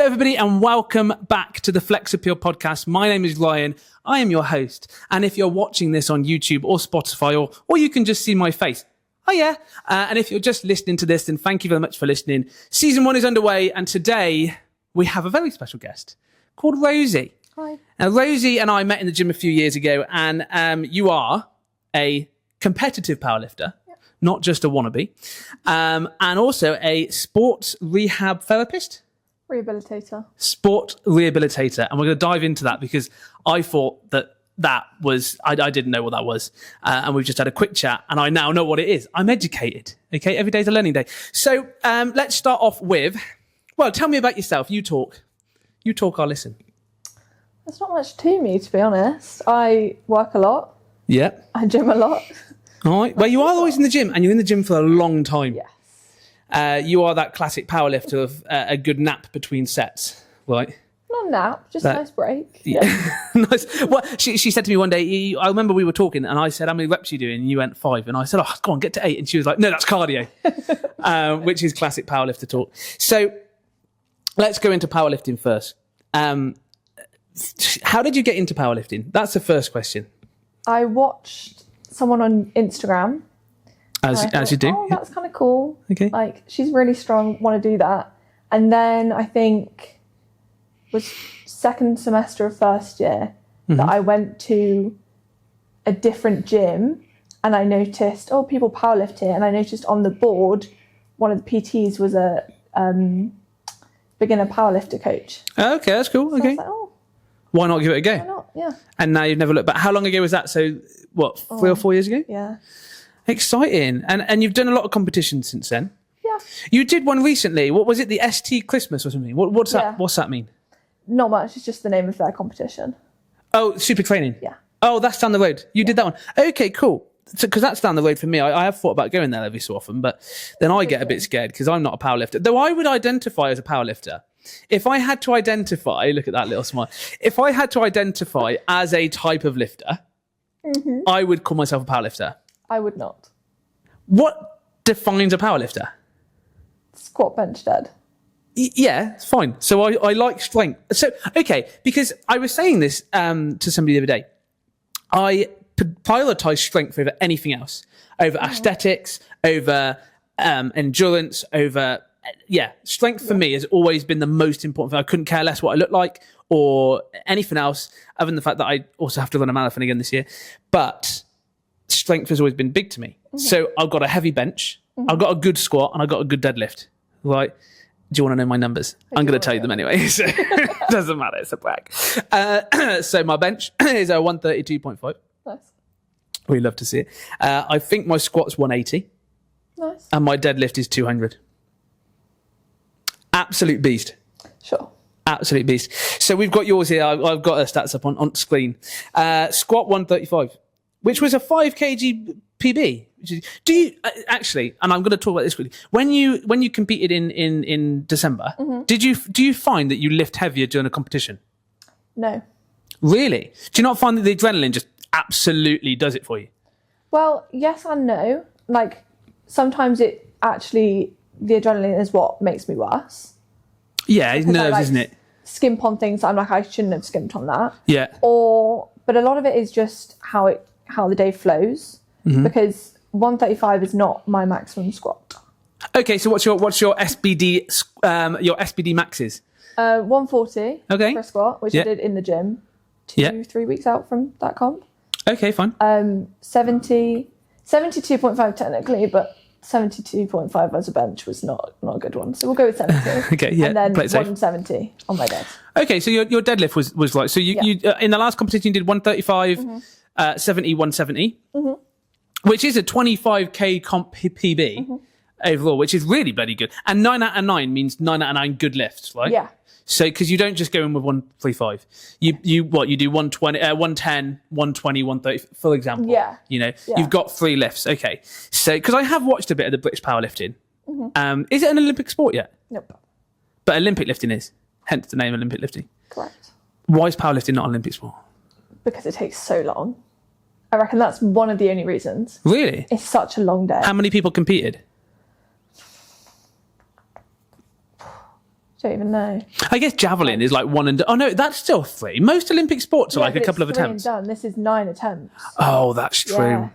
Hello, everybody, and welcome back to the Flex Appeal podcast. My name is Ryan. I am your host. And if you're watching this on YouTube or Spotify, or you can just see my face. Oh, yeah. And if you're just listening to this, then thank you very much for listening. Season 1 is underway. And today we have a very special guest called Rosie. Hi. Now, Rosie and I met in the gym a few years ago. And you are a competitive powerlifter, not just a wannabe, and also a sports rehab therapist. Rehabilitator. Sport rehabilitator. And we're going to dive into that because I thought that was, I didn't know what that was. And we've just had a quick chat and I now know what it is. I'm educated. Okay. Every day's a learning day. So let's start off with, well, tell me about yourself. You talk, I'll listen. There's not much to me, to be honest. I work a lot. Yeah. I gym a lot. All right. Well, you are always in the gym and you're in the gym for a long time. Yes. You are that classic powerlifter of a good nap between sets, right? Not a nap, just a nice break. Yeah. Nice. Well, she said to me one day, I remember we were talking and I said, how many reps are you doing? And you went 5. And I said, oh, go on, get to 8. And she was like, no, that's cardio, which is classic powerlifter talk. So let's go into powerlifting first. How did you get into powerlifting? That's the first question. I watched someone on Instagram. As you do. Oh, that's kind of cool. Okay. Like, she's really strong, want to do that. And then I think it was second semester of first year that I went to a different gym and I noticed, people powerlift here. And I noticed on the board, one of the PTs was a beginner powerlifter coach. Okay, that's cool. So okay. I was like, why not give it a go? why not? Yeah. And now you've never looked back. How long ago was that? So, what, 3 or 4 years ago? Yeah. Exciting. And you've done a lot of competitions since then. Yeah. You did one recently. What was it? The ST Christmas or something? What's that? Yeah. What's that mean? Not much. It's just the name of their competition. Oh, super training. Yeah. Oh, that's down the road. You did that one. Okay, cool. Because that's down the road for me. I have thought about going there every so often, but then I get a bit scared because I'm not a powerlifter. Though I would identify as a powerlifter. If I had to identify, look at that little smile. If I had to identify as a type of lifter, I would call myself a powerlifter. I would not. What defines a powerlifter? Squat, bench, dead. Yeah, it's fine. So I like strength. So, okay, because I was saying this to somebody the other day. I prioritize strength over anything else, over aesthetics, over endurance, over, strength for me has always been the most important thing. I couldn't care less what I look like or anything else, other than the fact that I also have to run a marathon again this year. But strength has always been big to me. So I've got a heavy bench, I've got a good squat, and I've got a good deadlift. Right? Do you want to know my numbers? I'm going to tell you them anyway. So it doesn't matter. It's a brag. So my bench is a 132.5. Nice. We love to see it. I think my squat's 180. Nice. And my deadlift is 200. Absolute beast. Sure. Absolute beast. So we've got yours here. I've got her stats up on screen. Squat 135, which was a 5 kg PB. Do you actually? And I'm going to talk about this quickly. When you competed in December, do you find that you lift heavier during a competition? No. Really? Do you not find that the adrenaline just absolutely does it for you? Well, yes and no. Like, sometimes the adrenaline is what makes me worse. Yeah, it's nerves, isn't it? Skimp on things that I'm like, I shouldn't have skimped on that. Yeah. But a lot of it is just how the day flows, because 135 is not my maximum squat. Okay, so what's your SBD your SBD maxes? 140 for a squat, which I did in the gym 3 weeks out from that comp. Okay, fine. 72.5 technically, but 72.5 as a bench was not a good one. So we'll go with 70. Okay, yeah. And then play it safe. 170 on my dead. Okay, so your deadlift was right. So you in the last competition you did 135, 70, 170, which is a 25k comp PB overall, which is really bloody good. And 9 out of 9 means 9 out of 9 good lifts, right? Yeah. So, because you don't just go in with 135, you do 120, 110, 120, 130, for example. Yeah. You've got 3 lifts. Okay. So, because I have watched a bit of the British powerlifting. Is it an Olympic sport yet? Nope. But Olympic lifting is, hence the name Olympic lifting. Correct. Why is powerlifting not an Olympic sport? Because it takes so long. I reckon that's one of the only reasons. Really? It's such a long day. How many people competed? Don't even know. I guess javelin is like one and... Oh, no, that's still 3. Most Olympic sports are like a couple of attempts. Done. This is 9 attempts. Oh, that's true. Yeah.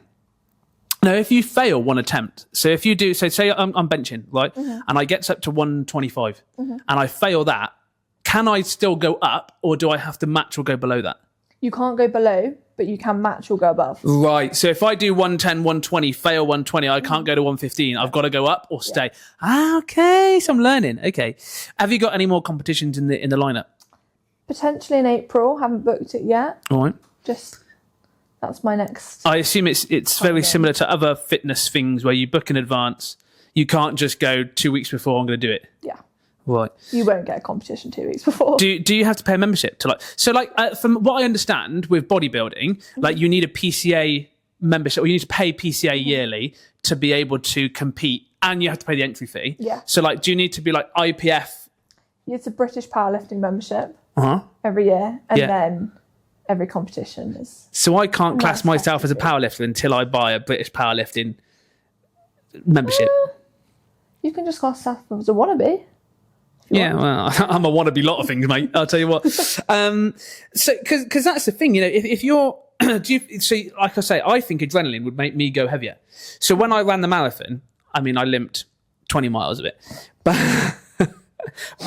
No, if you fail one attempt, so if you do, so say I'm benching, right, and I get up to 125, and I fail that, can I still go up, or do I have to match or go below that? You can't go below, but you can match or go above. Right. So if I do 110, 120, fail 120, I can't go to 115. I've got to go up or stay. Ah, okay. So I'm learning. Okay. Have you got any more competitions in the lineup? Potentially in April. Haven't booked it yet. All right. That's my next. I assume it's very similar to other fitness things where you book in advance. You can't just go 2 weeks before I'm going to do it. Yeah. Right. You won't get a competition 2 weeks before. Do you have to pay a membership to from what I understand with bodybuilding, like you need a PCA membership, or you need to pay PCA yearly to be able to compete, and you have to pay the entry fee. Yeah. So do you need to be like IPF? It's a British powerlifting membership every year, and then every competition is. So I can't class myself as a powerlifter until I buy a British powerlifting membership. You can just class yourself as a wannabe. Yeah, well, I'm a wannabe lot of things, mate. I'll tell you what. So, because that's the thing, if you're, like I say, I think adrenaline would make me go heavier. So when I ran the marathon, I mean, I limped 20 miles of it,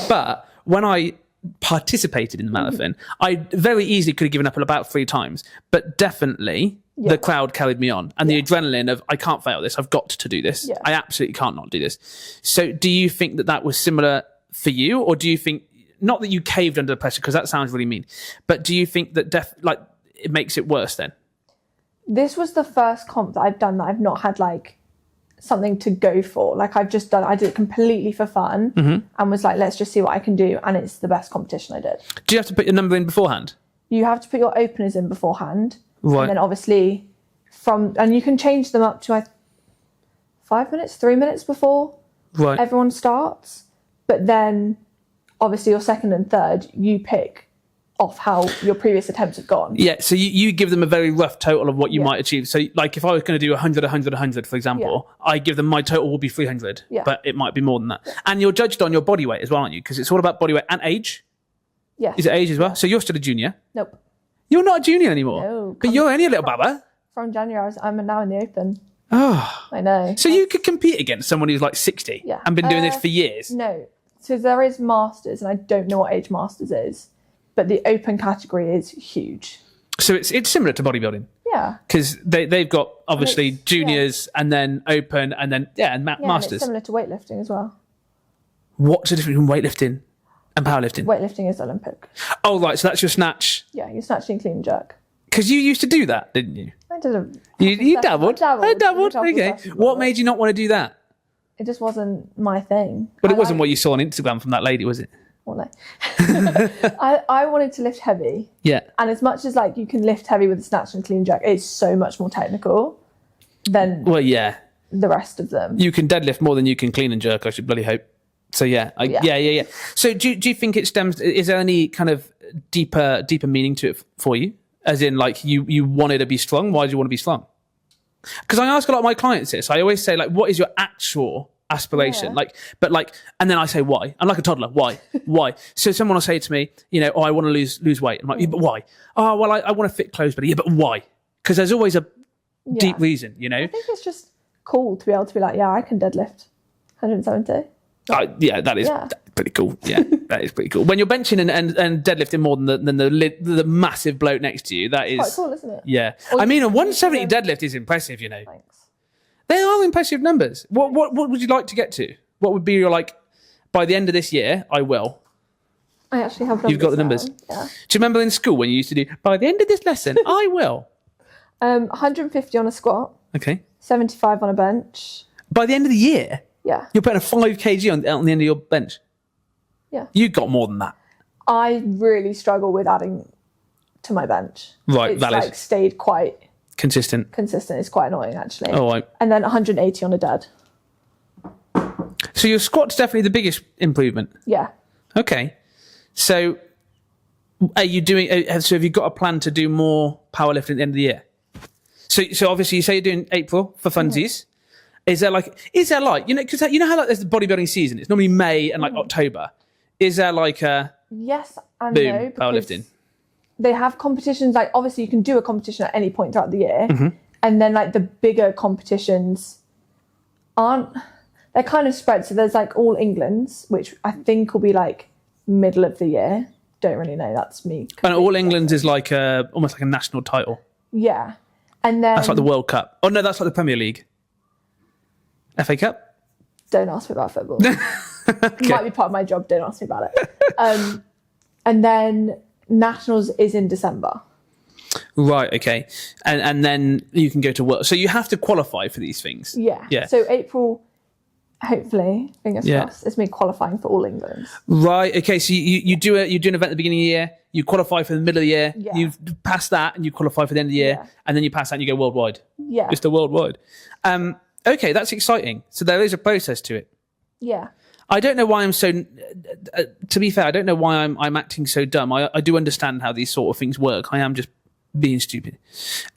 but when I participated in the marathon, I very easily could have given up about 3 times, but definitely the crowd carried me on, and the adrenaline of I can't fail this. I've got to do this. I absolutely can't not do this. So, do you think that was similar for you, or do you think, not that you caved under the pressure, because that sounds really mean, but do you think that it makes it worse then? This was the first comp that I've done that I've not had like something to go for. Like I did it completely for fun and was like, let's just see what I can do, and it's the best competition I did. Do you have to put your number in beforehand? You have to put your openers in beforehand, right? And then obviously and you can change them up to 5 minutes, 3 minutes before everyone starts. But then, obviously, your second and third, you pick off how your previous attempts have gone. Yeah, so you give them a very rough total of what you might achieve. So, like, if I was going to do 100, 100, 100, for example, I give them my total will be 300, but it might be more than that. Yeah. And you're judged on your body weight as well, aren't you? Because it's all about body weight and age. Yeah. Is it age as well? So you're still a junior? Nope. You're not a junior anymore? No. But you're only a little baba. From January, I'm now in the open. Oh. I know. So you could compete against someone who's like 60 and been doing this for years? No. So there is Masters, and I don't know what age Masters is, but the open category is huge. So it's similar to bodybuilding? Yeah. Because they've got, obviously, juniors and then open and then, Masters. And it's similar to weightlifting as well. What's the difference between weightlifting and powerlifting? Weightlifting is Olympic. Oh, right. So that's your snatch? Yeah, you're snatching clean and jerk. Because you used to do that, didn't you? I did You dabbled? I dabbled. Okay. What made you not want to do that? It just wasn't my thing. But it wasn't what you saw on Instagram from that lady, was it? Well, no. I wanted to lift heavy. Yeah. And as much as like you can lift heavy with a snatch and clean jerk, it's so much more technical than the rest of them. You can deadlift more than you can clean and jerk, I should bloody hope. So yeah. So do you think it stems? Is there any kind of deeper meaning to it for you? As in, like you wanted to be strong. Why do you want to be strong? Because I ask a lot of my clients this. I always say, like, what is your actual aspiration? Yeah. And then I say, why? I'm like a toddler. Why? Why? So someone will say to me, I want to lose weight. I'm like, yeah, but why? Oh, well, I want to fit clothes better. Yeah, but why? Because there's always a deep reason, I think it's just cool to be able to be like, yeah, I can deadlift 170. That is pretty cool. Yeah, that is pretty cool. When you're benching and deadlifting more than the massive bloke next to you, that is quite cool, isn't it? Yeah, I mean, a 170 deadlift is impressive. Thanks. They are impressive numbers. What would you like to get to? What would be your by the end of this year? I will. I actually have numbers. You've got the numbers. Yeah. Do you remember in school when you used to do by the end of this lesson? I will. 150 on a squat. Okay. 75 on a bench. By the end of the year. Yeah. You're putting a 5 kg on the end of your bench. Yeah. You got more than that. I really struggle with adding to my bench. Right, it's valid. Stayed quite consistent. It's quite annoying, actually. Oh, right. And then 180 on a dead. So your squat's definitely the biggest improvement. Yeah. Okay. So are you doing? So have you got a plan to do more powerlifting at the end of the year? So obviously you say you're doing April for funsies. Mm-hmm. Is there like, because how there's the bodybuilding season? It's normally May and October. Is there like a Yes and boom no. Because powerlifting? they have competitions, like obviously you can do a competition at any point throughout the year. Mm-hmm. And then like the bigger competitions they're kind of spread. So there's like All England's, which I think will be like middle of the year. Don't really know. That's me. And All England's is like almost like a national title. Yeah. And then... That's like the World Cup. Oh, no, that's like the Premier League. FA Cup? Don't ask me about football. It might be part of my job. Don't ask me about it. And then Nationals is in December. Right, okay. And then you can go to work. So you have to qualify for these things. Yeah. So April, hopefully, fingers crossed, it's me qualifying for All England. Right, okay. So you do an event at the beginning of the year, you qualify for the middle of the year, you pass that and you qualify for the end of the year, and then you pass that and you go worldwide. Yeah. Just a worldwide. Okay, that's exciting. So there is a process to it. Yeah. I don't know why I'm so. To be fair, I don't know why I'm acting so dumb. I do understand how these sort of things work. I am just being stupid.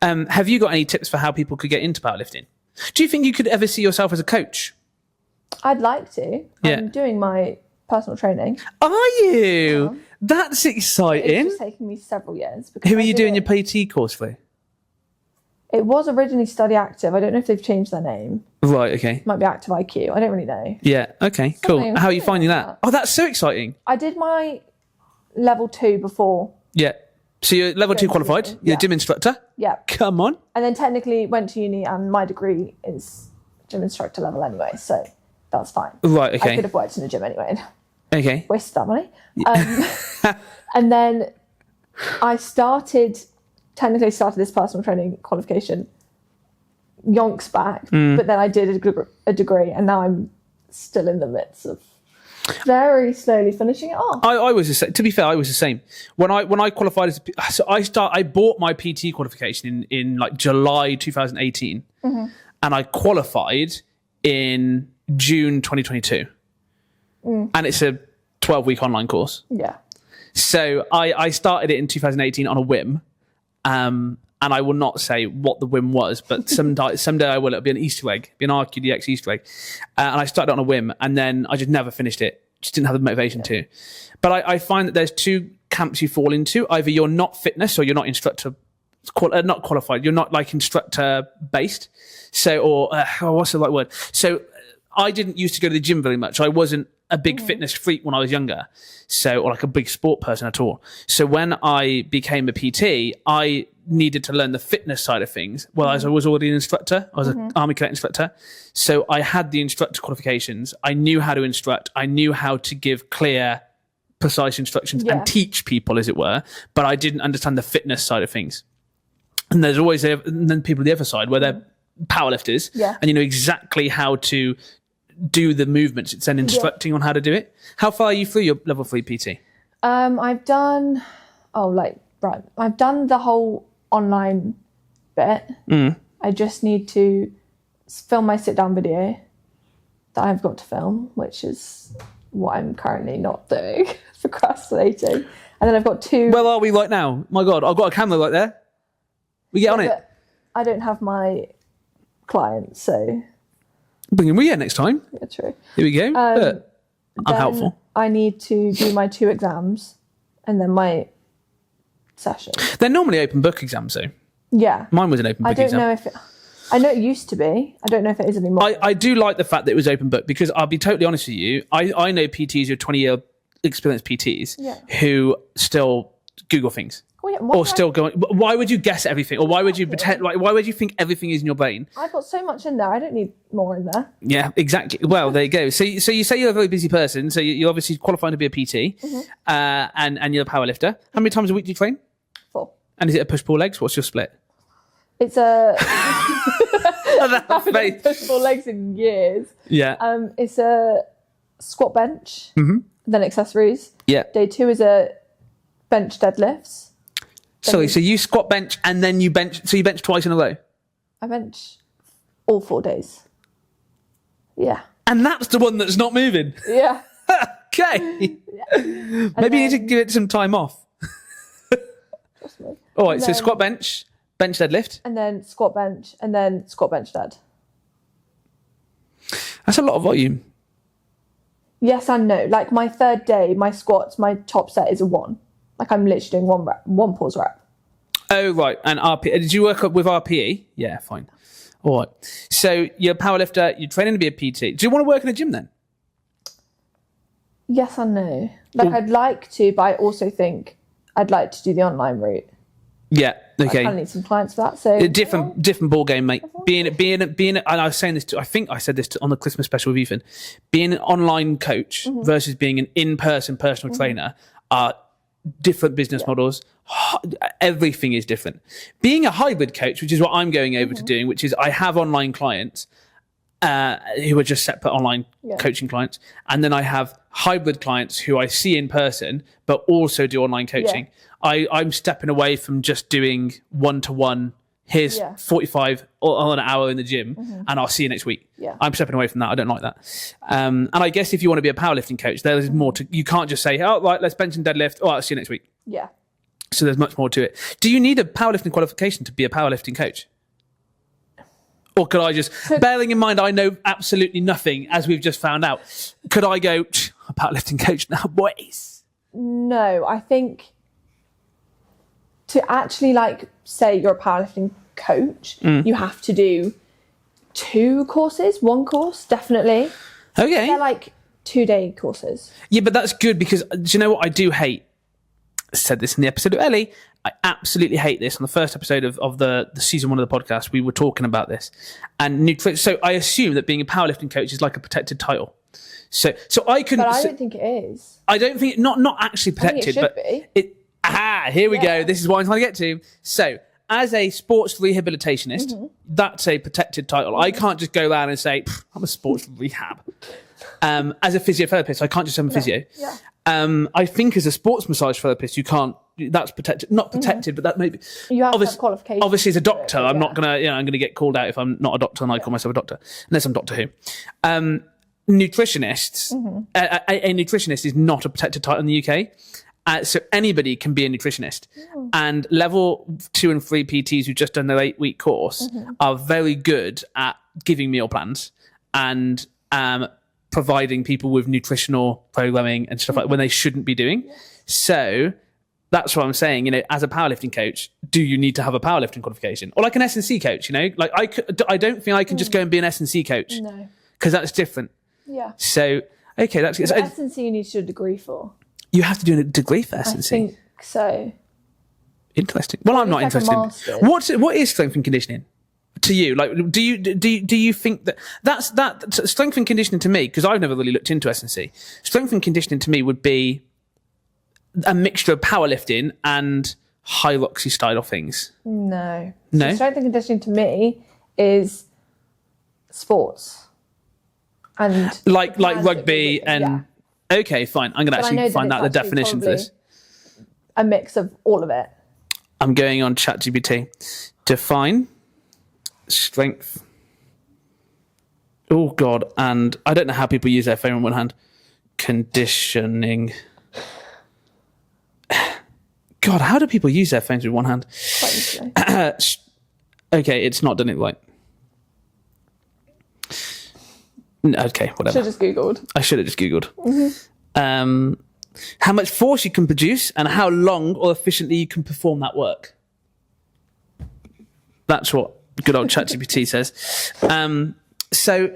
Have you got any tips for how people could get into powerlifting? Do you think you could ever see yourself as a coach? I'd like to. Yeah. I'm doing my personal training. Are you? That's exciting. It's just taken me several years. Who are you doing your PT course for? It was originally Study Active. I don't know if they've changed their name. Right, okay. Might be Active IQ. I don't really know. Yeah, okay, cool. Something- How are you finding something that? like Oh, that's so exciting. I did my level 2 before. Yeah. So you're level 2 Going to qualified. uni, You're a yeah. gym instructor. Yeah. Come on. And then technically went to uni and my degree is gym instructor level anyway. So that's fine. Right, I okay. could have worked in a gym anyway. Okay. Wasted that money. And then I technically started this personal training qualification yonks back, but then I did a degree and now I'm still in the midst of very slowly finishing it off. I was the same. To be fair, I was the same. When I qualified as I bought my PT qualification in like July 2018, and I qualified in June 2022, and it's a 12-week online course. Yeah. So I started it in 2018 on a whim, and I will not say what the whim was, but someday I will. It'll be an Easter egg, be an RQDX Easter egg, and I started it on a whim, and then I just never finished it. Just didn't have the motivation to. But I find that there's two camps you fall into. Either you're not fitness or you're not instructor, not qualified. You're not like instructor based. So, or what's the right word? So I didn't used to go to the gym very much. I wasn't a big fitness freak when I was younger. So, or like a big sport person at all. So when I became a PT, I needed to learn the fitness side of things. Well, as I was already an instructor, I was an Army Cadet instructor. So I had the instructor qualifications. I knew how to instruct. I knew how to give clear, precise instructions and teach people, as it were. But I didn't understand the fitness side of things. And there's always and then people on the other side where they're powerlifters, and you know exactly how to do the movements. It's then instructing on how to do it. How far are you through your level 3 PT? I've done the whole online bit. I just need to film my sit down video that I've got to film, which is what I'm currently not doing, procrastinating. And then I've got 2. Where are we right now? My God, I've got a camera right there. We get on it. I don't have my clients, so Bring him here next time. yeah, true. Here we go. Look, I'm Then helpful. I need to do my 2 exams and then my session. They're normally open book exams, though. Yeah. Mine was an open book I don't exam. know if I know it used to be. I don't know if it is anymore. I do like the fact that it was open book because I'll be totally honest with you. I know PTs who are 20-year experienced PTs who still Google things. Oh, yeah, Or still going. Why would you guess everything? Or why would you pretend? Like, why would you think everything is in your brain? I've got so much in there. I don't need more in there. Yeah, exactly. Well, there you go. So you say you're a very busy person. So you're obviously qualifying to be a PT, and you're a powerlifter. How many times a week do you train? 4. And is it a push-pull legs? What's your split? It's a Face. push-pull legs in years. Yeah. It's a squat bench, then accessories. Yeah. Day 2 is a bench deadlifts. Sorry. So you squat bench and then you bench. So you bench twice in a row. I bench all 4 days. Yeah. And that's the one that's not moving. Yeah. Okay. Maybe you need to give it some time off. Trust me. All right. And So then- squat bench, bench deadlift. And then squat bench, and then squat bench dead. That's a lot of volume. Yes and no. Like my third day, my squats, my top set is a 1. Like I'm literally doing one pause rep. Oh, right. And RP. Did you work up with RPE? Yeah, fine. All right. So you're a powerlifter, you're training to be a PT. Do you want to work in a gym then? Yes and no. Like I'd like to, but I also think I'd like to do the online route. Yeah. Okay. I kind of need some clients for that. So different ball game, mate. Being, and I was saying this I think I said this on the Christmas special with Ethan. Being an online coach versus being an in-person personal trainer are different business models. Everything is different. Being a hybrid coach, which is what I'm going over to doing, which is I have online clients who are just separate online coaching clients, and then I have hybrid clients who I see in person but also do online coaching. I'm stepping away from just doing one-to-one. Here's 45 or an hour in the gym and I'll see you next week. I'm stepping away from that. I don't like that. And I guess if you want to be a powerlifting coach, there's more to, you can't just say, oh, right, let's bench and deadlift. Oh, I'll see you next week. Yeah. So there's much more to it. Do you need a powerlifting qualification to be a powerlifting coach? Or could I just, bearing in mind I know absolutely nothing, as we've just found out, could I go, a powerlifting coach now, boys? No, I think to actually like say you're a powerlifting coach, you have to do 2 courses, 1 course, definitely. Okay. They're like 2-day courses. Yeah, but that's good because do you know what I do hate? I said this in the episode of Ellie. I absolutely hate this. On the first episode of the season 1 of the podcast, we were talking about this. And so I assume that being a powerlifting coach is like a protected title. So I couldn't. But I don't think it is. I don't think not actually protected, I think it should be. Here we go. This is what I'm trying to get to. So, as a sports rehabilitationist, that's a protected title. I can't just go around and say, I'm a sports rehab. As a physiotherapist, I can't just say I'm a physio. Yeah. I think as a sports massage therapist, you can't, that's protected, not protected, but that maybe. You have to have qualifications. Obviously, as a doctor, I'm not going to, I'm going to get called out if I'm not a doctor and I call myself a doctor, unless I'm Doctor Who. Nutritionists, a nutritionist is not a protected title in the UK. So anybody can be a nutritionist. And level 2 and 3 PTs who've just done their 8-week course are very good at giving meal plans and providing people with nutritional programming and stuff like when they shouldn't be doing. So that's what I'm saying. As a powerlifting coach, do you need to have a powerlifting qualification? Or like an S&C coach, like I don't think I can just go and be an S&C coach. No. Because that's different. Yeah. So, okay, that's good. So S&C you need to do a degree for. You have to do a degree for S&C? I think so. Interesting. Well, I'm not interested. What is strength and conditioning to you? Like, do you think that's strength and conditioning to me? Because I've never really looked into S&C. Strength and conditioning to me would be a mixture of powerlifting and high roxy style things. No. No. So strength and conditioning to me is sports and like rugby and. Yeah. Okay, fine. I'm going to actually find out the definition for this. A mix of all of it. I'm going on ChatGPT. Define strength. Oh, God. And I don't know how people use their phone in one hand. Conditioning. God, how do people use their phones with one hand? Quite easily. Okay, it's not done it right. Okay, whatever. I should have just Googled. How much force you can produce and how long or efficiently you can perform that work. That's what good old ChatGPT says. So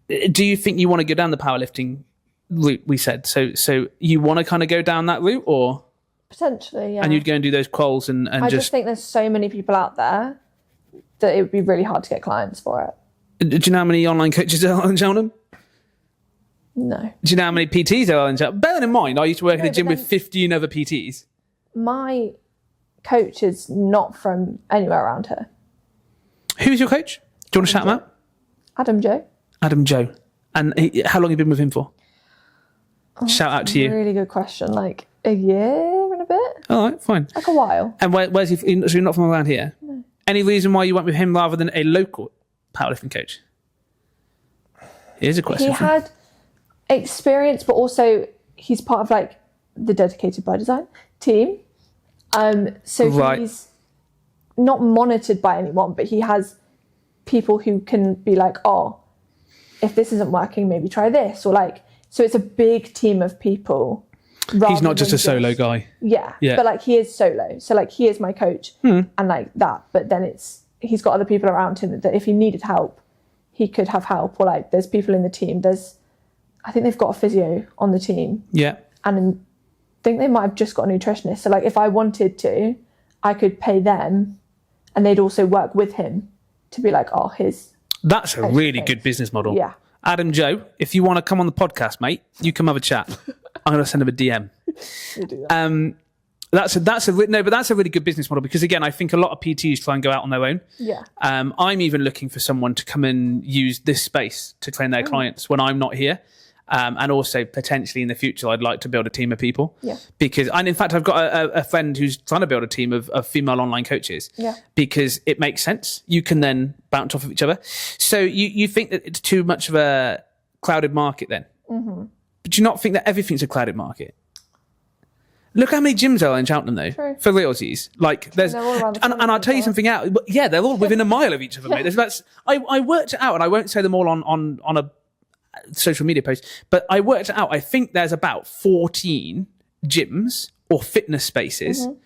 do you think you want to go down the powerlifting route, we said? So you want to kind of go down that route or? Potentially, yeah. And you'd go and do those quals and I just think there's so many people out there that it would be really hard to get clients for it. Do you know how many online coaches there are in Cheltenham? No. Do you know how many PTs there are in Cheltenham? Bearing in mind, I used to work in a gym with 15 other PTs. My coach is not from anywhere around here. Who's your coach? Do you want to shout him out? Adam Joe. Adam Joe. And how long have you been with him for? Shout out to you. Really good question. Like a year and a bit. All right, fine. Like a while. And where's he? So you're not from around here? No. Any reason why you went with him rather than a local powerlifting coach? Here's a question. He had experience, but also he's part of like the Dedicated by Design team. So he's not monitored by anyone, but he has people who can be like, oh, if this isn't working, maybe try this, or like. So it's a big team of people. He's not just a solo guy. Yeah. But like he is solo. So like he is my coach and like that. But then he's got other people around him that if he needed help, he could have help. Or like there's people in the team. I think they've got a physio on the team. Yeah. And I think they might have just got a nutritionist. So like if I wanted to, I could pay them and they'd also work with him to be like, oh, that's a really good business model. Yeah. Adam Joe, if you want to come on the podcast, mate, you come have a chat. I'm going to send him a DM. We'll do that. That's a really good business model because again, I think a lot of PTs try and go out on their own. Yeah. I'm even looking for someone to come and use this space to train their clients when I'm not here. And also potentially in the future, I'd like to build a team of people. Yeah. And in fact, I've got a friend who's trying to build a team of female online coaches. Yeah. Because it makes sense. You can then bounce off of each other. So you think that it's too much of a crowded market then? Mm-hmm. But do you not think that everything's a crowded market? Look how many gyms there are in Cheltenham though. True. For realsies. Like there's, and I'll tell you something out. But yeah, they're all within a mile of each other, mate. I worked it out, and I won't say them all on a social media post, but I worked it out. I think there's about 14 gyms or fitness spaces. Mm-hmm.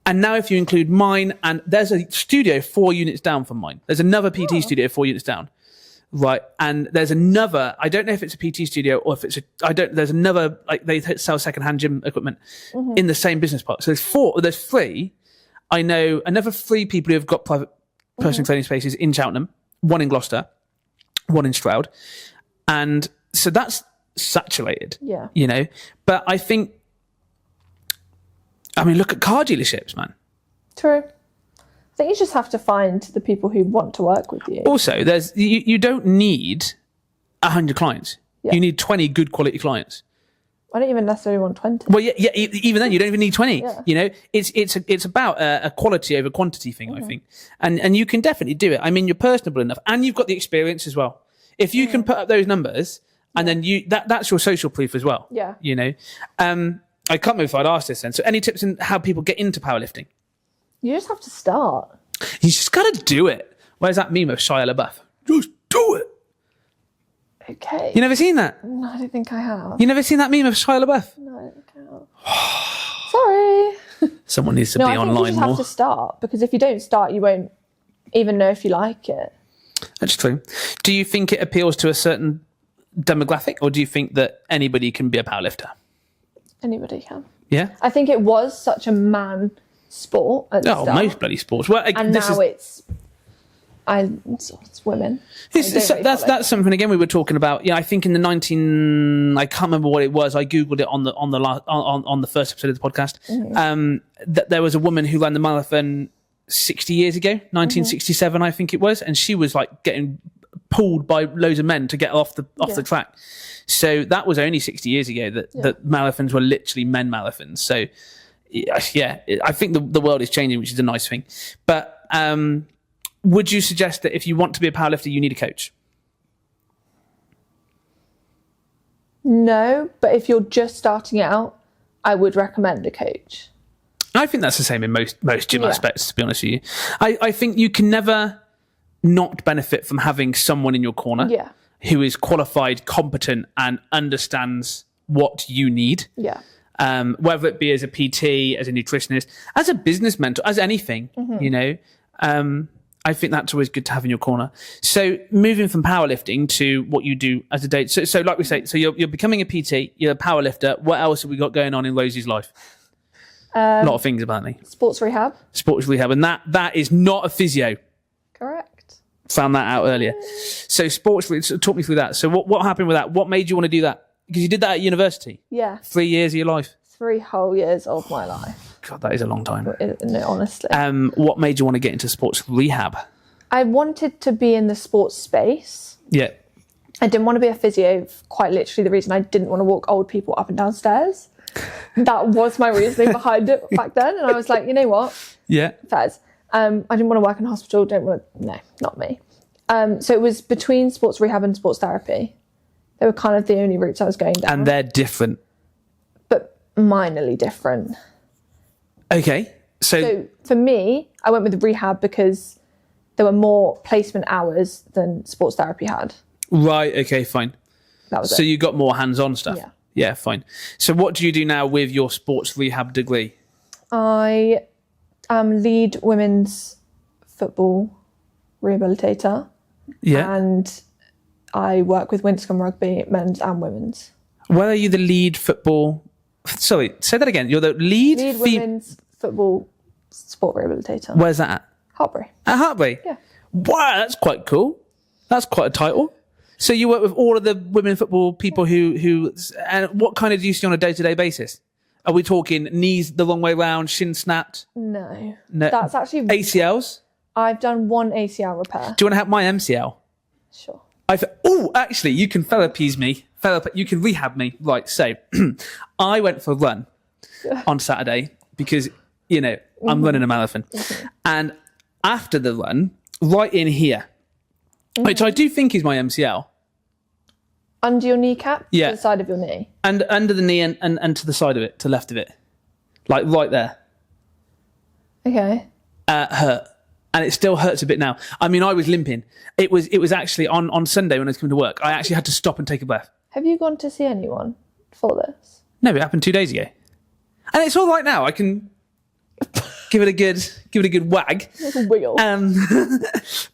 And now if you include mine, and there's a studio 4 units down from mine. There's another PT studio 4 units down. Right. And there's another, I don't know if it's a PT studio or if there's another, like they sell secondhand gym equipment in the same business park. So there's 3. I know another 3 people who have got private personal training spaces in Cheltenham, 1 in Gloucester, 1 in Stroud. And so that's saturated, you know, but I mean, look at car dealerships, man. True. I think you just have to find the people who want to work with you. Also, you don't need 100 clients. Yeah. You need 20 good quality clients. I don't even necessarily want 20. Well, yeah, even then, you don't even need 20. Yeah. You know, it's about a quality over quantity thing, I think. And you can definitely do it. I mean, you're personable enough and you've got the experience as well. If you can put up those numbers and then that's your social proof as well. Yeah. You know, I can't remember if I'd asked this then. So any tips on how people get into powerlifting? You just have to start. You just got to do it. Where's that meme of Shia LaBeouf? Just do it. Okay. You never seen that? No, I don't think I have. You never seen that meme of Shia LaBeouf? No, I don't think I have. Sorry. Someone needs to be online more. I think you just have to start because if you don't start, you won't even know if you like it. That's true. Do you think it appeals to a certain demographic or do you think that anybody can be a powerlifter? Anybody can. Yeah? I think it was such a man sport at the start. Most bloody sports. Well, and now it's women. That's something again we were talking about. Yeah, I think in the I can't remember what it was. I googled it on the first episode of the podcast. Mm-hmm. That there was a woman who ran the marathon 60 years ago, 1967, I think it was, and she was like getting pulled by loads of men to get off the track. So that was only 60 years ago that marathons were literally men marathons. So yeah, I think the world is changing, which is a nice thing. But would you suggest that if you want to be a powerlifter, you need a coach? No, but if you're just starting out, I would recommend a coach. I think that's the same in most gym aspects, to be honest with you. I think you can never not benefit from having someone in your corner who is qualified, competent, and understands what you need. Yeah. Whether it be as a PT, as a nutritionist, as a business mentor, as anything, you know. I think that's always good to have in your corner. So moving from powerlifting to what you do as a day. So like we say, so you're becoming a PT, you're a powerlifter. What else have we got going on in Rosie's life? A lot of things, apparently. Sports rehab. Sports rehab. And that is not a physio. Correct. Found that out earlier. So talk me through that. So what happened with that? What made you want to do that? Because you did that at university. Yeah. 3 years of your life. 3 whole years of my life. God, that is a long time. No, honestly. What made you want to get into sports rehab? I wanted to be in the sports space. Yeah. I didn't want to be a physio, quite literally the reason I didn't want to walk old people up and down stairs. That was my reasoning behind it back then. And I was like, you know what? Yeah. Fairs. I didn't want to work in a hospital. No, not me. So it was between sports rehab and sports therapy. They were kind of the only routes I was going down. And they're different. But minorly different. Okay. So for me, I went with rehab because there were more placement hours than sports therapy had. Right. Okay, fine. That was So it. you got more hands-on stuff. Yeah. Yeah, fine. So what do you do now with your sports rehab degree? I am lead women's football rehabilitator. Yeah. And I work with Winscombe Rugby, men's and women's. Where are you the lead football? Sorry, say that again. You're the lead. Lead women's football sport rehabilitator. Where's that at? Hartbury. At Hartbury. Yeah. Wow, that's quite cool. That's quite a title. So you work with all of the women football people who and what kind of do you see on a day-to-day basis? Are we talking knees the wrong way round, shin snapped? No. No. That's actually... ACLs? I've done one ACL repair. Do you want to have my MCL? Sure. Actually, you can therapies me. You can rehab me. Right, so I went for a run on Saturday because, I'm running a marathon. And after the run, right in here, which I do think is my MCL. Under your kneecap? Yeah. To the side of your knee? And under the knee and to the side of it, to the left of it. Like right there. Okay. Hurt. And it still hurts a bit now. I mean, I was limping. It was actually on Sunday when I was coming to work, I actually had to stop and take a breath. Have you gone to see anyone for this? No, it happened 2 days ago. And it's all right now. I can give it a good wag. Like a wiggle.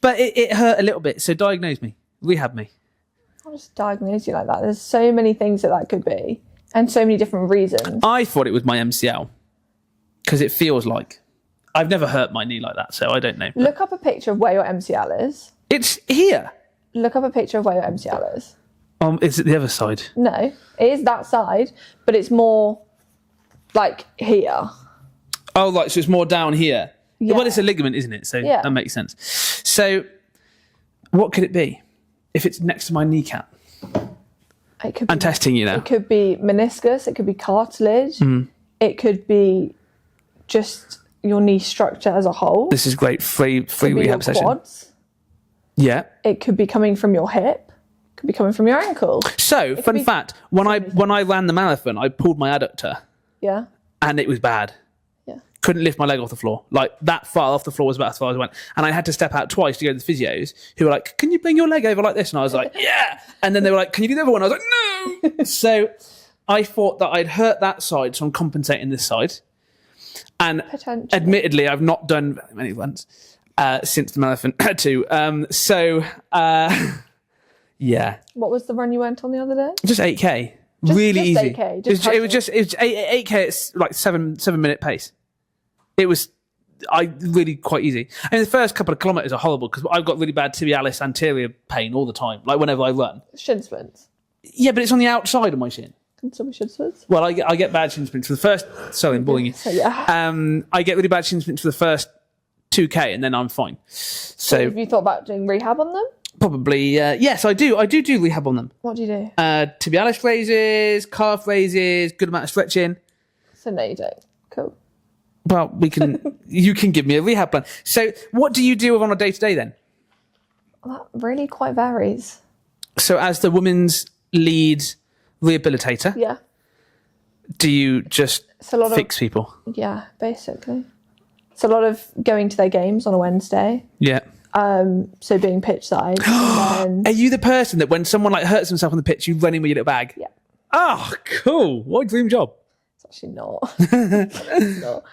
But it hurt a little bit. So diagnose me. Rehab me. I'll just diagnose you like that. There's so many things that could be. And so many different reasons. I thought it was my MCL. Because it feels like. I've never hurt my knee like that, so I don't know. Look up a picture of where your MCL is. It's here. Look up a picture of where your MCL is. Is it the other side? No, it is that side, but it's more like here. Oh, right, so it's more down here. Yeah. Well, it's a ligament, isn't it? So Yeah. that makes sense. So what could it be if it's next to my kneecap? It could be, I'm testing you now. It could be meniscus. It could be cartilage. It could be just your knee structure as a whole. This is great. Free It could be rehab your session. quads. Yeah. It could be coming from your hip. It could be coming from your ankle. So, fun fact, when I ran the marathon, I pulled my adductor Yeah. and it was bad. Yeah. Couldn't lift my leg off the floor. Like, that far off the floor was about as far as I went. And I had to step out twice to go to the physios who were like, can you bring your leg over like this? And I was like, yeah. And then they were like, can you do the other one? I was like, no. So I thought that I'd hurt that side, so I'm compensating this side. And Potentially. admittedly, I've not done very many runs since the marathon too. Yeah. What was the run you went on the other day? Just 8K. Really just easy. 8K, It was 8K. It's like 7-minute pace. It was really quite easy. I mean, the first couple of kilometers are horrible because I've got really bad tibialis anterior pain all the time. Like whenever I run. Shin splints. Yeah, but it's on the outside of my shin. Can somebody shin splints? Well, I get bad shin splints for the first. Sorry, I'm boring you. So, yeah. I get really bad shin splints for the first 2K, and then I'm fine. So Have you thought about doing rehab on them? probably yes, I do. I do rehab on them. What do you do? Tibialis raises, calf raises, good amount of stretching. So no, you don't. Cool. Well, we can. You can give me a rehab plan. So, what do you do on a day-to-day then? Well, that really quite varies. So, as the women's lead rehabilitator, Yeah. do you just It's a lot fix people? Yeah, basically. It's a lot of going to their games on a Wednesday. Yeah. So being pitch side. And Are then, you the person that when someone like hurts themselves on the pitch, you run in with your little bag? yeah, Oh, cool! What a dream job. it's actually not. It's not.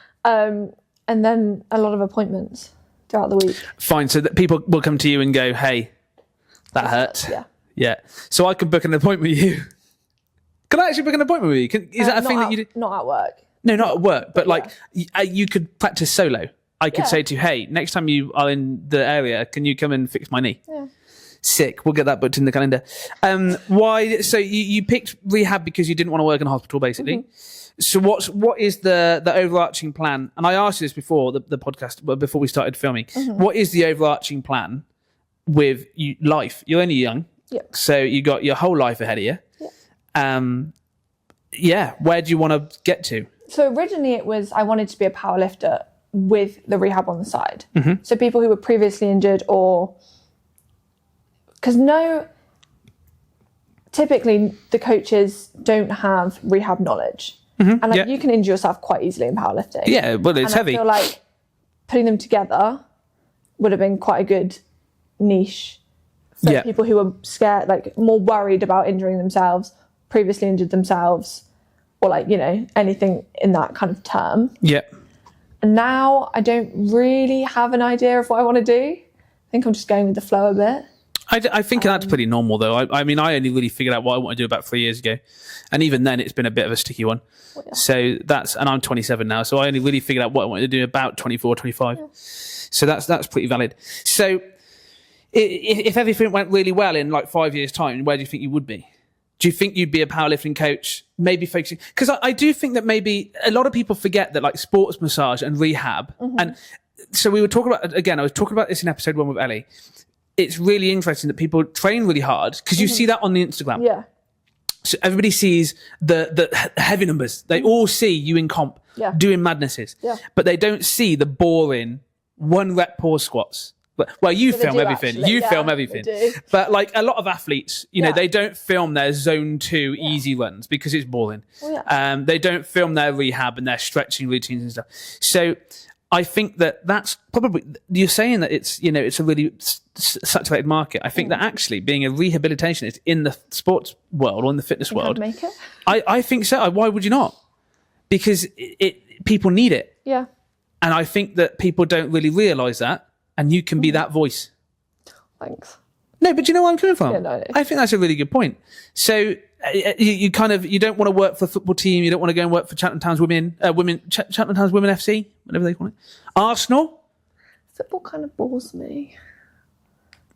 And then a lot of appointments throughout the week. Fine. So that people will come to you and go, "Hey, that hurt." Yeah. Yeah. So I can book an appointment with you. Can I actually book an appointment with you? Is that a Not thing that at- you do? Not at work. No, not at work, but like you could practice solo. I could Yeah. say to you, hey, next time you are in the area, can you come and fix my knee? Yeah. Sick. We'll get that booked in the calendar. Why? So you picked rehab because you didn't want to work in a hospital, basically. Mm-hmm. So what is the overarching plan? And I asked you this before the podcast, but before we started filming. Mm-hmm. What is the overarching plan with life? You're only young, Yeah. so you got your whole life ahead of you. Yeah. Where do you want to get to? So originally it was I wanted to be a powerlifter with the rehab on the side. Mm-hmm. So people who were previously injured or... Because typically the coaches don't have rehab knowledge. And like, yeah. you can injure yourself quite easily in powerlifting. Yeah, well, it's And heavy. I feel like putting them together would have been quite a good niche So Yeah. people who are scared, like more worried about injuring themselves, previously injured themselves, or like, you know, anything in that kind of term. Yeah. And now I don't really have an idea of what I want to do. I think I'm just going with the flow a bit. I think that's pretty normal, though. I mean, I only really figured out what I want to do about 3 years ago. And even then, it's been a bit of a sticky one. Well, yeah. So and I'm 27 now, so I only really figured out what I wanted to do about 24, 25. Yeah. So that's pretty valid. So if everything went really well in like 5 years' time, where do you think you would be? Do you think you'd be a powerlifting coach, maybe focusing? Because I do think that maybe a lot of people forget that like sports massage and rehab. And so we were talking about, again, I was talking about this in episode 1 with Ellie. It's really interesting that people train really hard because you see that on the Instagram. Yeah. So everybody sees the heavy numbers. They all see you in comp doing madnesses. Yeah. But they don't see the boring 1 rep pause squats. Well, you film everything. Actually. You film everything. But like a lot of athletes, you know, they don't film their zone 2 easy runs because it's boring. Well, they don't film their rehab and their stretching routines and stuff. So I think that that's probably, you're saying that it's, you know, it's a really saturated market. I think that actually being a rehabilitationist in the sports world or in the fitness world, make it. I think so. Why would you not? Because people need it. Yeah. And I think that people don't really realise that. And you can be that voice. Thanks. No, but you know where I'm coming from? Yeah, no. I think that's a really good point. So you kind of, you don't want to work for a football team. You don't want to go and work for Cheltenham Towns Cheltenham Towns Women FC, whatever they call it. Arsenal? Football kind of bores me.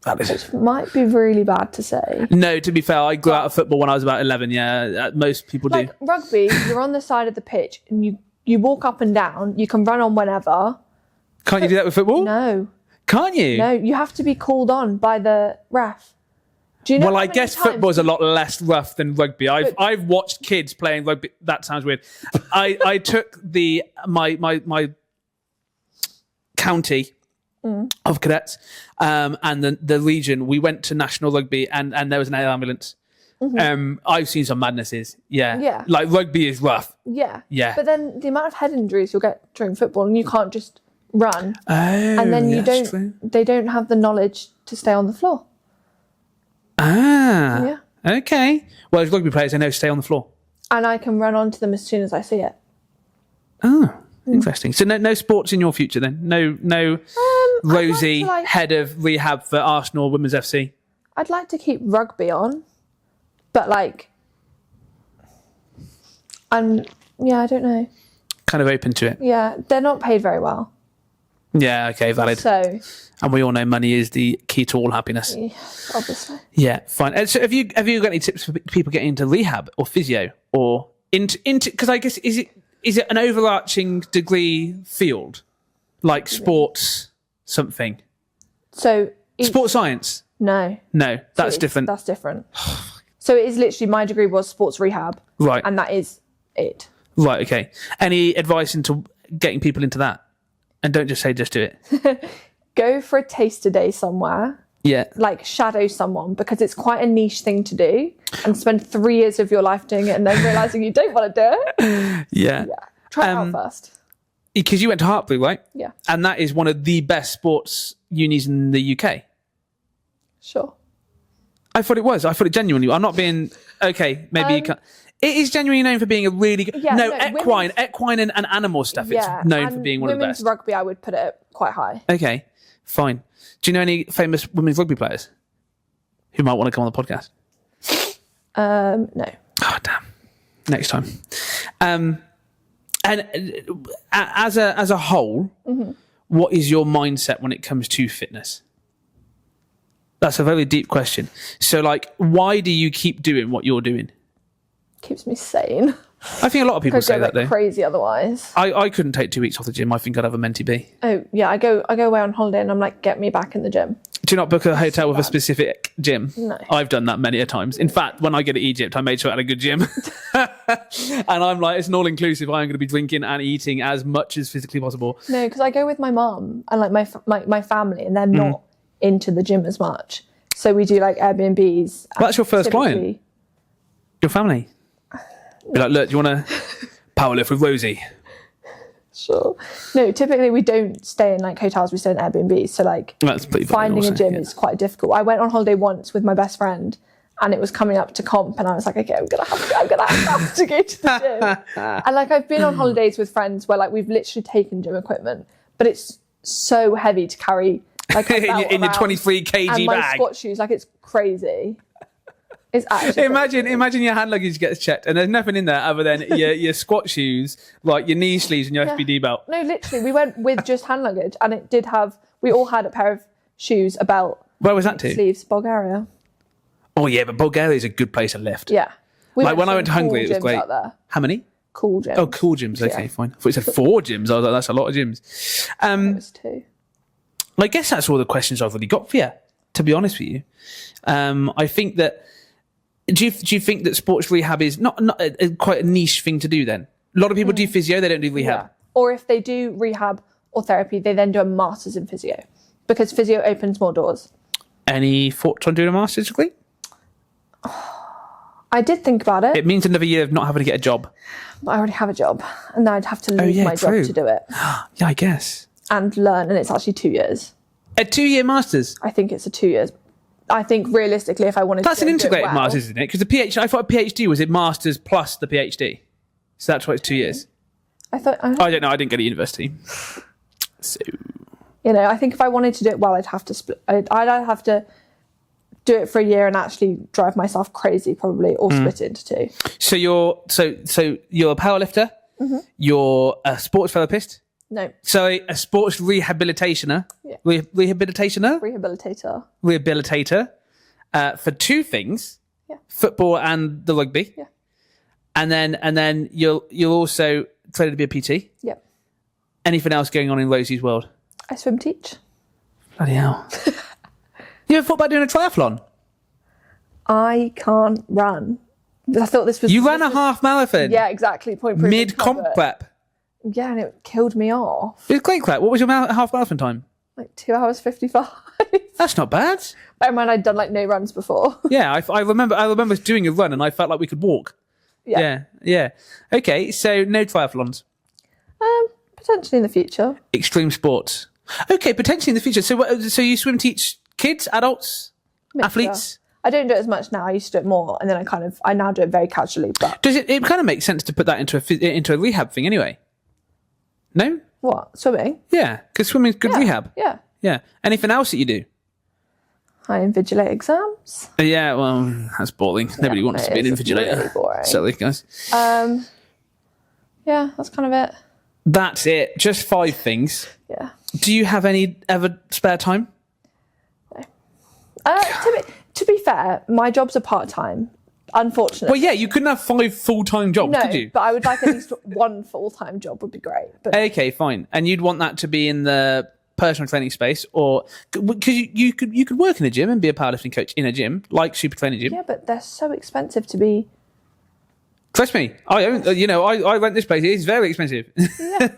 Which might be really bad to say. No, to be fair, I grew out of football when I was about 11. Yeah, most people do. Like rugby, you're on the side of the pitch and you walk up and down. You can run on whenever. Can't you do that with football? No. Can't you? No, you have to be called on by the ref. Do you know? Well, I guess football's a lot less rough than rugby. I've watched kids playing rugby. That sounds weird. I took my county of cadets and the region. We went to national rugby and there was an air ambulance. I've seen some madnesses. Yeah. Like rugby is rough. Yeah. Yeah. But then the amount of head injuries you'll get during football, and you can't just run. Oh, and then they don't have the knowledge to stay on the floor. Ah. Yeah. Okay. Well, as rugby players, they know to stay on the floor. And I can run onto them as soon as I see it. Oh, interesting. So no sports in your future then? No Rosie, head of rehab for Arsenal Women's FC? I'd like to keep rugby on. But like, I don't know. Kind of open to it. Yeah, they're not paid very well. Yeah, okay, valid. So, and we all know money is the key to all happiness. Yeah, obviously. Yeah, fine. So have you got any tips for people getting into rehab or physio or into? Because I guess is it an overarching degree field like sports something? So sports science? No, that's different. That's different. So it is literally, my degree was sports rehab, right? And that is it. Right. Okay. Any advice into getting people into that? And don't just say, just do it. Go for a taster day somewhere. Yeah. Like shadow someone, because it's quite a niche thing to do, and spend 3 years of your life doing it and then realising you don't want to do it. Yeah. Try it out first. Because you went to Hartbury, right? Yeah. And that is one of the best sports unis in the UK. Sure. I thought it was. I thought it genuinely. I'm not being... Okay, maybe you can't... It is genuinely known for being a really good... Yeah, equine and animal stuff. Yeah, it's known for being one of the best. Women's rugby, I would put it quite high. Okay, fine. Do you know any famous women's rugby players who might want to come on the podcast? No. Oh, damn. Next time. And as a whole, what is your mindset when it comes to fitness? That's a very deep question. So, like, why do you keep doing what you're doing? Keeps me sane. I think a lot of people say that, though. Crazy otherwise. I couldn't take 2 weeks off the gym. I think I'd have a mentee B. Oh, yeah. I go away on holiday and I'm like, get me back in the gym. Do you not book a hotel with a specific gym? No. I've done that many a times. In fact, when I go to Egypt, I made sure I had a good gym. And I'm like, it's an all-inclusive. I'm going to be drinking and eating as much as physically possible. No, because I go with my mum and like my family, and they're not into the gym as much. So we do like Airbnbs. Well, that's your first client. Your family. Be like, look, do you want to powerlift with Rosie? Sure. No, typically we don't stay in like hotels, we stay in Airbnb. So like That's pretty finding also, a gym is quite difficult. I went on holiday once with my best friend and it was coming up to comp and I was like, okay, I'm gonna have to go to the gym. And like I've been on holidays with friends where like we've literally taken gym equipment, but it's so heavy to carry like in your 23 kg and my bag. squat shoes, like it's crazy. It's actually imagine your hand luggage gets checked and there's nothing in there other than your squat shoes, like your knee sleeves and your FBD belt. No, literally, we went with just hand luggage and it did have, we all had a pair of shoes, a belt. Where was that to? Sleeves, Bulgaria. Oh yeah, but Bulgaria is a good place to lift. Yeah. Like when I went to Hungary, it was great. Out there. How many? Cool gyms. Oh, cool gyms. Okay, fine. I thought you said 4 gyms. I was like, that's a lot of gyms. It was 2. I guess that's all the questions I've really got for you, to be honest with you. I think that, do you think that sports rehab is not quite a niche thing to do then? A lot of people do physio, they don't do rehab. Yeah. Or if they do rehab or therapy, they then do a master's in physio because physio opens more doors. Any thoughts on doing a master's degree? I did think about it. It means another year of not having to get a job. I already have a job and then I'd have to leave my job to do it. Yeah, I guess. And learn, and it's actually 2 years. A 2-year master's? I think it's a 2 years. I think realistically, if I wanted that's to an do integrated it well, master's, isn't it? Because the PhD, I thought a PhD was a master's plus the PhD. So that's why it's 2 years. I don't know. I didn't go to university. So, I think if I wanted to do it well, I'd have to split. I'd have to do it for a year and actually drive myself crazy, probably, or split it into 2. So you're a powerlifter. Mm-hmm. You're a sports therapist. No. So a sports rehabilitationer. Yeah. Rehabilitationer. Rehabilitator. For 2 things. Yeah. Football and the rugby. Yeah. And then you'll also try to be a PT. Yeah. Anything else going on in Rosie's world? I swim teach. Bloody hell. You ever thought about doing a triathlon? I can't run. I thought this was... You ran a half marathon? Yeah, exactly. Point proven. Mid-comp prep? Yeah, and it killed me off. It was great crap. What was your half marathon time? Like 2 hours 55. That's not bad. Bear in mind, I'd done like no runs before. Yeah, I remember doing a run and I felt like we could walk. Yeah. Okay, so no triathlons. Potentially in the future. Extreme sports. Okay, potentially in the future. So you swim teach kids, adults, athletes? I don't do it as much now. I used to do it more, and then I now do it very casually. But does it kind of make sense to put that into a rehab thing anyway? No? What, swimming? Yeah, because swimming's good rehab. Yeah. Anything else that you do? I invigilate exams. Yeah, well, that's boring. Nobody wants to be an invigilator. Really boring. Sorry, guys. Yeah, that's kind of it. That's it. Just 5 things. Yeah. Do you have any ever spare time? No. To be fair, my jobs are part-time, unfortunately. Well, yeah, you couldn't have 5 full-time jobs, could you? But I would like at least 1 full-time job would be great. But okay, fine. And you'd want that to be in the personal training space, or because you could work in a gym and be a powerlifting coach in a gym, like Super Training Gym. Yeah, but they're so expensive to be. Trust me, I rent this place. It's very expensive. Yeah.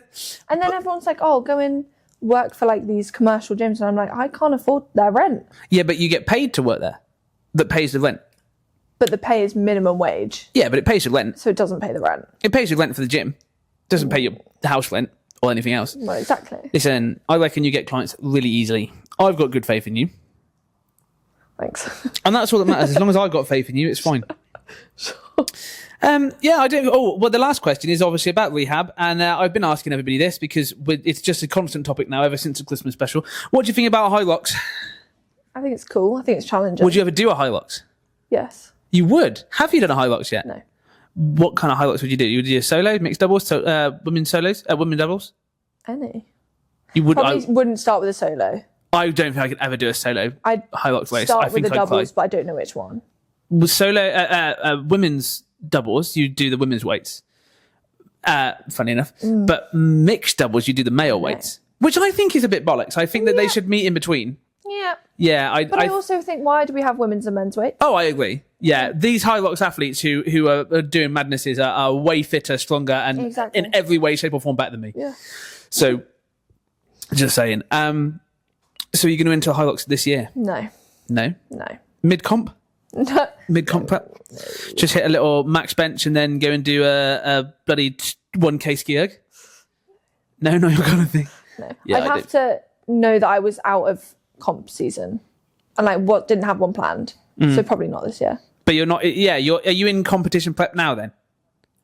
And then everyone's like, "Oh, go and work for like these commercial gyms," and I'm like, I can't afford their rent. Yeah, but you get paid to work there. That pays the rent. But the pay is minimum wage. Yeah, but it pays the rent. So it doesn't pay the rent. It pays the rent for the gym. It doesn't pay your house rent or anything else. Well, exactly. Listen, I reckon you get clients really easily. I've got good faith in you. Thanks. And that's all that matters. As long as I've got faith in you, it's fine. Sure. Yeah, I do. Oh, well, the last question is obviously about rehab, and I've been asking everybody this because it's just a constant topic now ever since the Christmas special. What do you think about high rocks? I think it's cool. I think it's challenging. Would you ever do a high rocks? Yes. You would? Have you done a high rocks yet? No. What kind of high rocks would you do? You would do a solo, mixed doubles, women solos, women doubles? Any. You would? Probably wouldn't start with a solo. I don't think I could ever do a solo high rocks race. Start I think with the I'd doubles, cry. but I don't know which one. With solo, women's doubles, you do the women's weights. Funny enough. But mixed doubles, you do the male weights, which I think is a bit bollocks. I think that they should meet in between. Yeah. Yeah. But I also think, why do we have women's and men's weights? Oh, I agree. Yeah. These high rocks athletes who are doing madnesses are way fitter, stronger, and in every way, shape, or form better than me. Yeah. So, just saying. So you're going to enter high rocks this year? No. No? No. Mid-comp? No. Mid-comp prep? No. Just hit a little max bench and then go and do a bloody 1K ski erg? No, not your kind of thing. No. Yeah, I'd have to know that I was out of comp season and like didn't have one planned. So probably not this year. But you're not, are you in competition prep now then?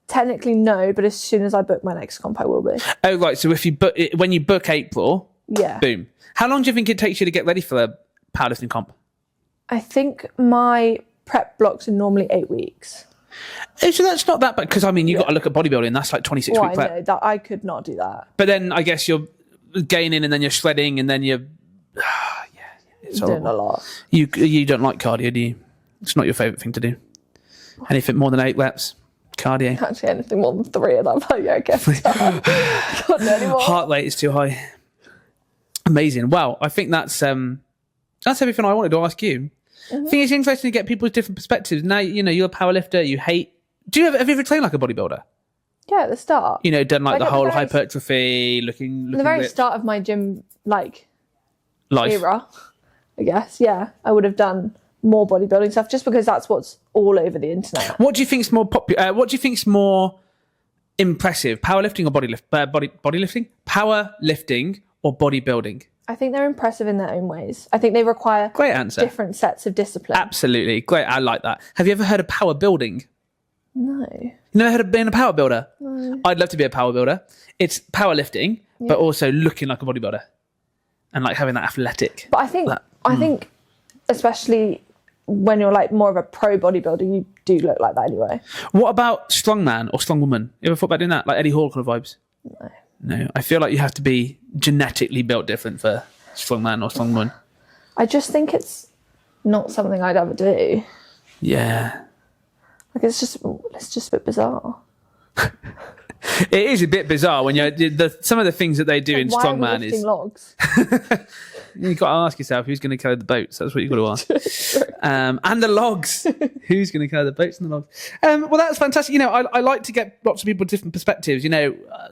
Technically no, but as soon as I book my next comp, I will be. Oh, right. So if you book, when you book April, Yeah. boom. How long do you think it takes you to get ready for a powerlifting comp? I think my prep blocks are normally 8 weeks. So that's not that bad, because I mean, you've got to look at bodybuilding, that's like 26 Well, week I prep. know that I could not do that. But then I guess you're gaining and then you're shredding and then you're, it's Doing horrible. a lot. You don't like cardio, do you? It's not your favourite thing to do. Anything more than 8 reps, cardio. Actually, anything more than 3, and I'm like, yeah, I guess. Can't do anymore. Heart rate is too high. Amazing. Well, I think that's everything I wanted to ask you. I think it's interesting to get people's different perspectives. Now, you're a powerlifter, you hate... have you ever trained like a bodybuilder? Yeah, at the start. Done like the at whole the very- hypertrophy, looking At the very ripped. start of my gym, like, Life. era, I guess, yeah, I would have done more bodybuilding stuff just because that's what's all over the internet. What do you think's more popular? What do you think's more impressive, powerlifting or bodylifting? Powerlifting or bodybuilding? I think they're impressive in their own ways. I think they require Great answer. different sets of discipline. Absolutely. Great. I like that. Have you ever heard of power building? No. You never heard of being a power builder? No. I'd love to be a power builder. It's powerlifting, but also looking like a bodybuilder and like having that athletic. But I think especially when you're like more of a pro bodybuilder, you do look like that anyway. What about strongman or strongwoman? You ever thought about doing that? Like Eddie Hall kind of vibes? No. I feel like you have to be genetically built different for strongman or strongwoman. I just think it's not something I'd ever do. Yeah. Like it's just a bit bizarre. It is a bit bizarre when some of the things that they do in Why strongman are we lifting is... logs? You've got to ask yourself, who's going to carry the boats? That's what you've got to ask. And the logs. Who's going to carry the boats and the logs? Well, that's fantastic. I like to get lots of people different perspectives,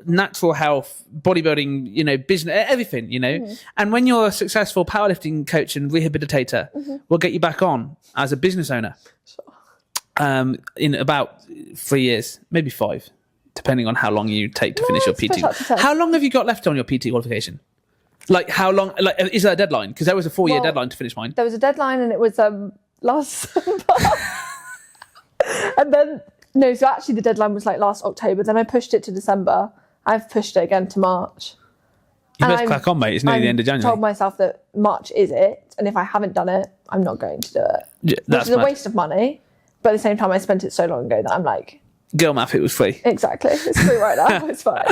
natural health, bodybuilding, business, everything, And when you're a successful powerlifting coach and rehabilitator, we'll get you back on as a business owner. In about 3 years, maybe 5, depending on how long you take to finish your PT. How long have you got left on your PT qualification? Like how long? Like is there a deadline? Because there was a 4-year deadline to finish mine. There was a deadline, and it was last December. And then so actually the deadline was like last October. Then I pushed it to December. I've pushed it again to March. You best crack on, mate. It's nearly the end of January. I told myself that March is it, and if I haven't done it, I'm not going to do it. Yeah, which is a waste of money. But at the same time, I spent it so long ago that I'm like... Girl math, it was free. Exactly. It's free right now. It's fine.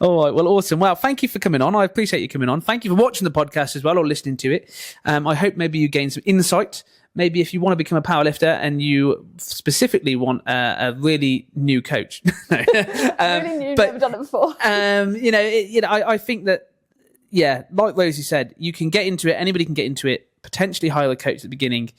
All right. Well, awesome. Well, thank you for coming on. I appreciate you coming on. Thank you for watching the podcast as well or listening to it. I hope maybe you gain some insight. Maybe if you want to become a powerlifter and you specifically want a really new coach. No. Really new, never done it before. I think that, like Rosie said, you can get into it. Anybody can get into it. Potentially hire a coach at the beginning,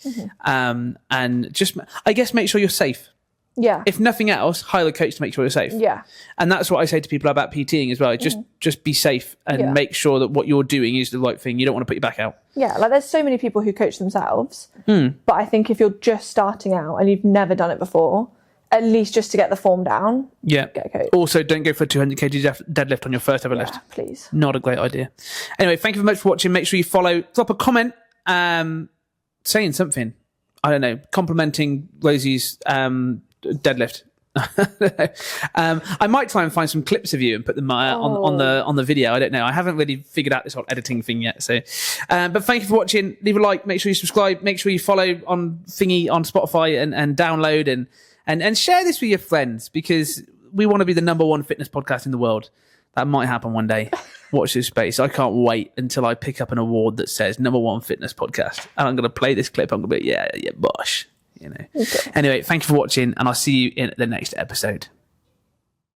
and just, I guess, make sure you're safe. Yeah. If nothing else, hire a coach to make sure you're safe. Yeah. And that's what I say to people about PTing as well. Just be safe and make sure that what you're doing is the right thing. You don't want to put your back out. Yeah, like there's so many people who coach themselves, but I think if you're just starting out and you've never done it before, at least just to get the form down, get a coach. Also, don't go for a 200 kg deadlift on your first ever lift. Please. Not a great idea. Anyway, thank you very much for watching. Make sure you follow, drop a comment, saying something. I don't know, complimenting Rosie's deadlift. I might try and find some clips of you and put them on the video. I don't know. I haven't really figured out this whole editing thing yet. So, but thank you for watching. Leave a like. Make sure you subscribe. Make sure you follow on Spotify and download and share this with your friends, because we want to be the #1 fitness podcast in the world. That might happen one day. Watch this space. I can't wait until I pick up an award that says #1 fitness podcast, and I'm going to play this clip. I'm going to be yeah, bosh. Okay. Anyway, thank you for watching, and I'll see you in the next episode.